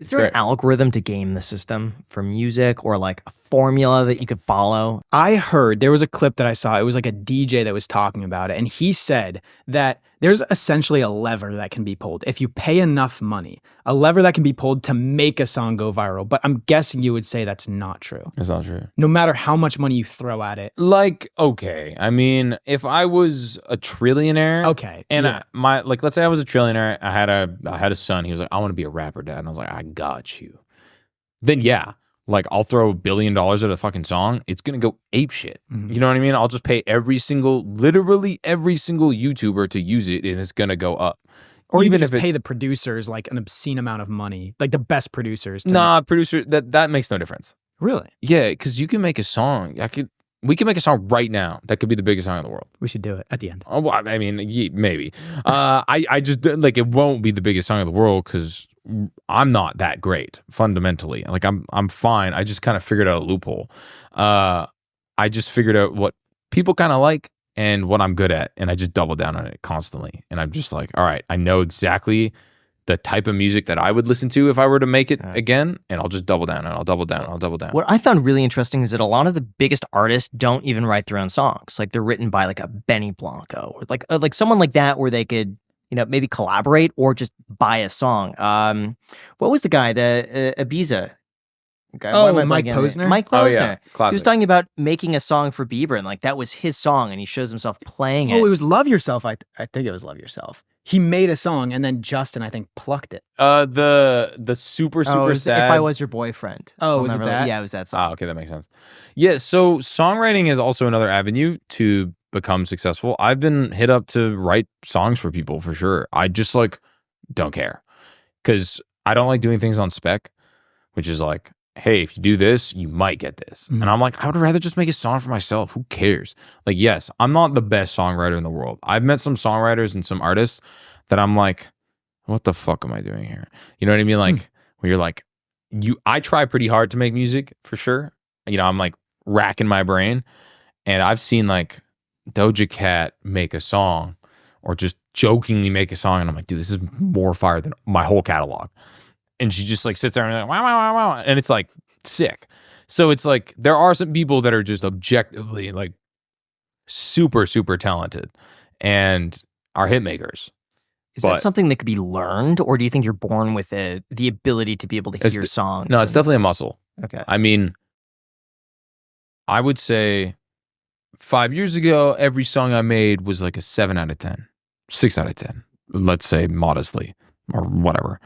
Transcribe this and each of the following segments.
Is there an algorithm to game the system for music, or like a formula that you could follow? I heard there was a clip that I saw. It was like a DJ that was talking about it. And he said that there's essentially a lever that can be pulled. If you pay enough money, a lever that can be pulled to make a song go viral. But I'm guessing you would say that's not true. It's not true. No matter how much money you throw at it. Like, okay. I mean, if I was a trillionaire. Okay. And let's say I was a trillionaire. I had a son. He was like, I want to be a rapper, dad. And I was like, I got you. Then yeah. Like, I'll throw $1 billion at a fucking song. It's going to go ape shit. Mm-hmm. You know what I mean? I'll just pay literally every single YouTuber to use it, and it's going to go up. Or even just pay the producers like an obscene amount of money, like the best producers. That makes no difference. Really? Yeah, because you can make a song. We can make a song right now that could be the biggest song in the world. We should do it at the end. Oh, well, I mean, maybe. I just, like, it won't be the biggest song in the world because I'm not that great fundamentally. Like, I'm fine. I just kind of figured out a loophole. I just figured out what people kind of like and what I'm good at, and I just double down on it constantly. And I'm just like, all right, I know exactly the type of music that I would listen to if I were to make it again, and I'll just double down, and I'll double down, and I'll double down. What I found really interesting is that a lot of the biggest artists don't even write their own songs. Like, they're written by like a Benny Blanco or like someone like that, where they could, you know, maybe collaborate or just buy a song. What was the guy, the Ibiza guy? Oh, Mike Posner? Mike Posner. Oh, yeah. Classic. He was talking about making a song for Bieber, and like that was his song, and he shows himself playing it. Oh, it was Love Yourself. I think it was Love Yourself. He made a song, and then Justin, I think, plucked it. The super sad. If I Was Your Boyfriend. Oh, was it that? Yeah, it was that song. Oh, okay, that makes sense. Yeah, so songwriting is also another avenue to become successful. I've been hit up to write songs for people for sure. I just like don't care because I don't like doing things on spec, which is like, hey, if you do this, you might get this. Mm-hmm. And I'm like, I would rather just make a song for myself. Who cares? Like, yes, I'm not the best songwriter in the world. I've met some songwriters and some artists that I'm like, what the fuck am I doing here? You know what I mean? Like, when you're like, I try pretty hard to make music for sure. You know, I'm like racking my brain. And I've seen like Doja Cat make a song or just jokingly make a song. And I'm like, dude, this is more fire than my whole catalog. And she just like sits there and like, wow, wow, wow, wow. And it's like sick. So it's like, there are some people that are just objectively like super, super talented and are hit makers. Is that something that could be learned, or do you think you're born with the ability to be able to hear songs? No, it's definitely a muscle. Okay. I mean, I would say 5 years ago, every song I made was like a 7 out of 10, 6 out of 10, let's say modestly or whatever.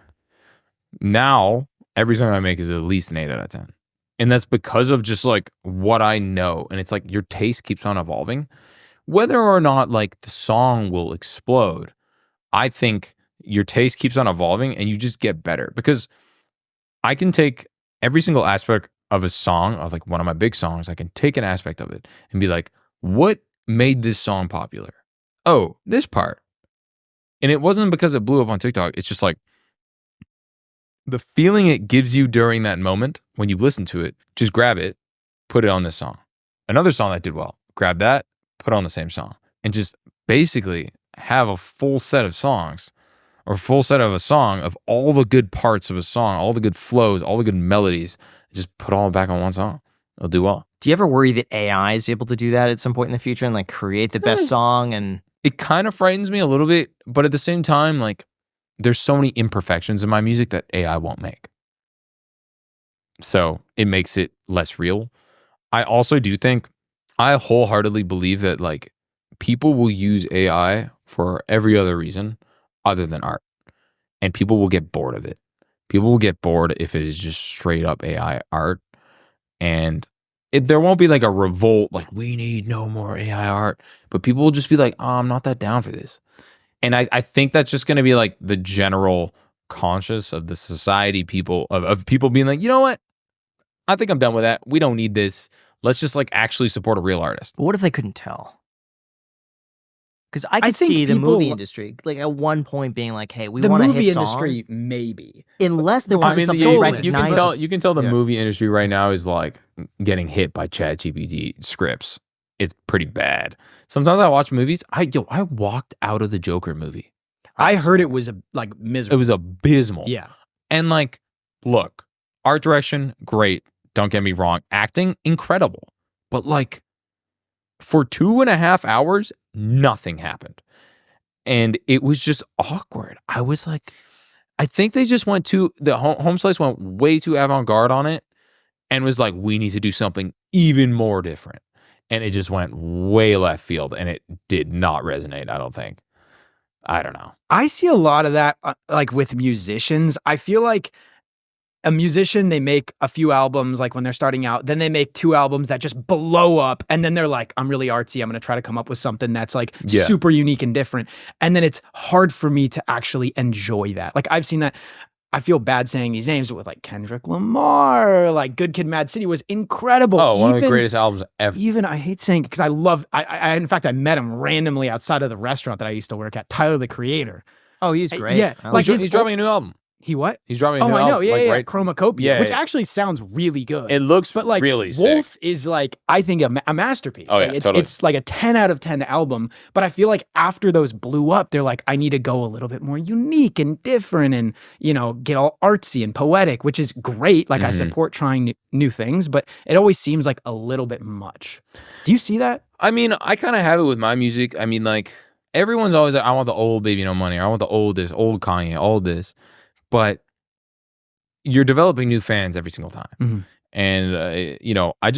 Now, every song I make is at least an 8 out of 10. And that's because of just like what I know. And it's like your taste keeps on evolving. Whether or not like the song will explode, I think your taste keeps on evolving and you just get better. Because I can take every single aspect of a song, of like one of my big songs, I can take an aspect of it and be like, what made this song popular? Oh, this part. And it wasn't because it blew up on TikTok. It's just like, the feeling it gives you during that moment when you listen to it, just grab it, put it on this song. Another song that did well, grab that, put it on the same song. And just basically have a full set of songs or full set of a song of all the good parts of a song, all the good flows, all the good melodies, just put all back on one song. It'll do well. Do you ever worry that AI is able to do that at some point in the future and like create the best song? And it kind of frightens me a little bit, but at the same time, like, there's so many imperfections in my music that AI won't make. So it makes it less real. I also do think, I wholeheartedly believe that like people will use AI for every other reason other than art. And people will get bored of it. People will get bored if it is just straight up AI art. And there won't be like a revolt, like we need no more AI art. But people will just be like, oh, I'm not that down for this. And I think that's just going to be like the general conscious of the society, people of people being like, you know what? I think I'm done with that. We don't need this. Let's just like actually support a real artist. But what if they couldn't tell? Because I could see the movie industry like at one point being like, hey, we want a hit song. The movie industry, maybe. Unless there was something recognizable. You can tell the movie industry right now is like getting hit by ChatGPT scripts. It's pretty bad. Sometimes I watch movies. I walked out of the Joker movie. I heard it was like miserable. It was abysmal. Yeah. And like look, art direction, great. Don't get me wrong. Acting, incredible. But like for 2.5 hours, nothing happened. And it was just awkward. I was like, I think they just went the Home Slice went way too avant-garde on it and was like, we need to do something even more different. And it just went way left field and it did not resonate, I don't think. I don't know. I see a lot of that like with musicians. I feel like a musician, they make a few albums like when they're starting out, then they make 2 albums that just blow up, and then they're like, I'm really artsy, I'm going to try to come up with something that's like super unique and different. And then it's hard for me to actually enjoy that. Like I've seen that. I feel bad saying these names, but with like Kendrick Lamar, like Good Kid, Mad City was incredible. Oh, one of the greatest albums ever. Even I hate saying it because I in fact, I met him randomly outside of the restaurant that I used to work at, Tyler, the Creator. Oh, he's great. Yeah. Like he's dropping a new album. He what? He's dropping a new album. Oh, I know. Yeah, like, yeah. Right? Chromacopia, Yeah, which yeah. actually sounds really good. It looks but like really Wolf sick. is like, I think a masterpiece. Oh, like, yeah, it's like a 10 out of 10 album. But I feel like after those blew up, they're like, I need to go a little bit more unique and different and, you know, get all artsy and poetic, which is great. Like I support trying new things, but it always seems like a little bit much. Do you see that? I mean, I kind of have it with my music. I mean, like everyone's always like, I want the old BBNo money. I want the old this, old Kanye, all this. But you're developing new fans every single time. And, you know, I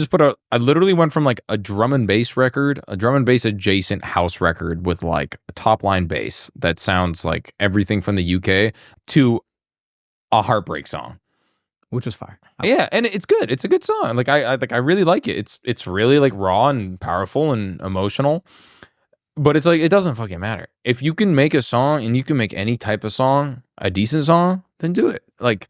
literally went from like a drum and bass record, a drum and bass adjacent house record with like a top line bass that sounds like everything from the UK to a heartbreak song. Which was fire. Yeah, and it's good. It's a good song. Like I really like it. It's really like raw and powerful and emotional. But it's like it doesn't fucking matter. If you can make a song and you can make any type of song a decent song, then do it. Like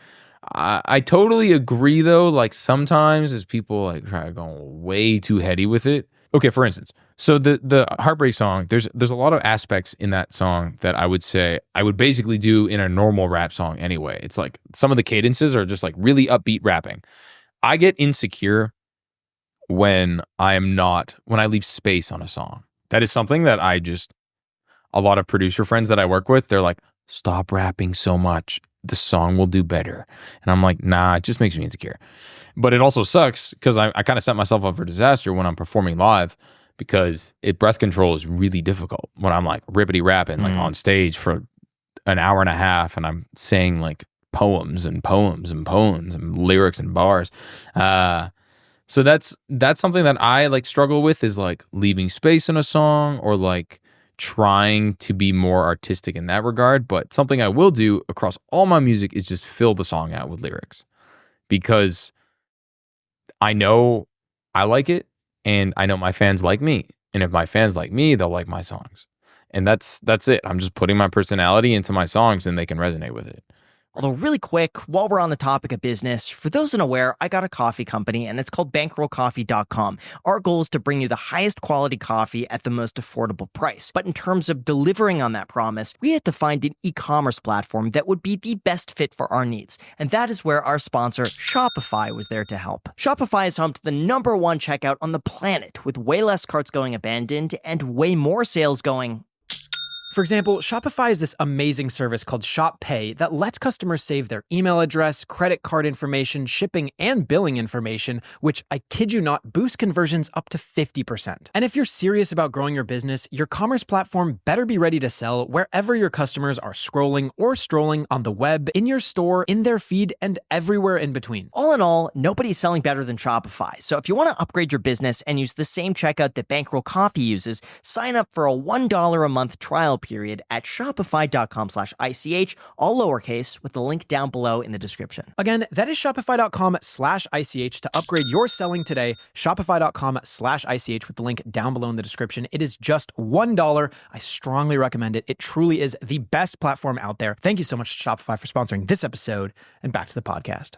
I totally agree though. Like sometimes as people like try to go way too heady with it. Okay, for instance, so the heartbreak song, there's a lot of aspects in that song that I would say I would basically do in a normal rap song anyway. It's like some of the cadences are just like really upbeat rapping. I get insecure when I leave space on a song. That is something that a lot of producer friends that I work with, they're like, stop rapping so much. The song will do better. And I'm like, nah, it just makes me insecure. But it also sucks because I kind of set myself up for disaster when I'm performing live because breath control is really difficult when I'm like rippity rapping like on stage for an hour and a half and I'm saying like poems and poems and poems and lyrics and bars. So that's something that I like struggle with is like leaving space in a song or like trying to be more artistic in that regard. But something I will do across all my music is just fill the song out with lyrics because I know I like it and I know my fans like me. And if my fans like me, they'll like my songs. And that's it. I'm just putting my personality into my songs and they can resonate with it. Although really quick, while we're on the topic of business, for those unaware, I got a coffee company and it's called bankrollcoffee.com. Our goal is to bring you the highest quality coffee at the most affordable price. But in terms of delivering on that promise, we had to find an e-commerce platform that would be the best fit for our needs. And that is where our sponsor, Shopify, was there to help. Shopify is home to the #1 checkout on the planet, with way less carts going abandoned and way more sales going. For example, Shopify is this amazing service called Shop Pay that lets customers save their email address, credit card information, shipping, and billing information, which, I kid you not, boosts conversions up to 50%. And if you're serious about growing your business, your commerce platform better be ready to sell wherever your customers are scrolling or strolling on the web, in your store, in their feed, and everywhere in between. All in all, nobody's selling better than Shopify. So if you want to upgrade your business and use the same checkout that Bankroll Coffee uses, sign up for a $1 a month trial period at shopify.com/ICH, all lowercase, with the link down below in the description. Again, that is shopify.com/ICH to upgrade your selling today. Shopify.com/ICH with the link down below in the description. It is just $1. I strongly recommend it. It truly is the best platform out there. Thank you so much to Shopify for sponsoring this episode, and back to the podcast.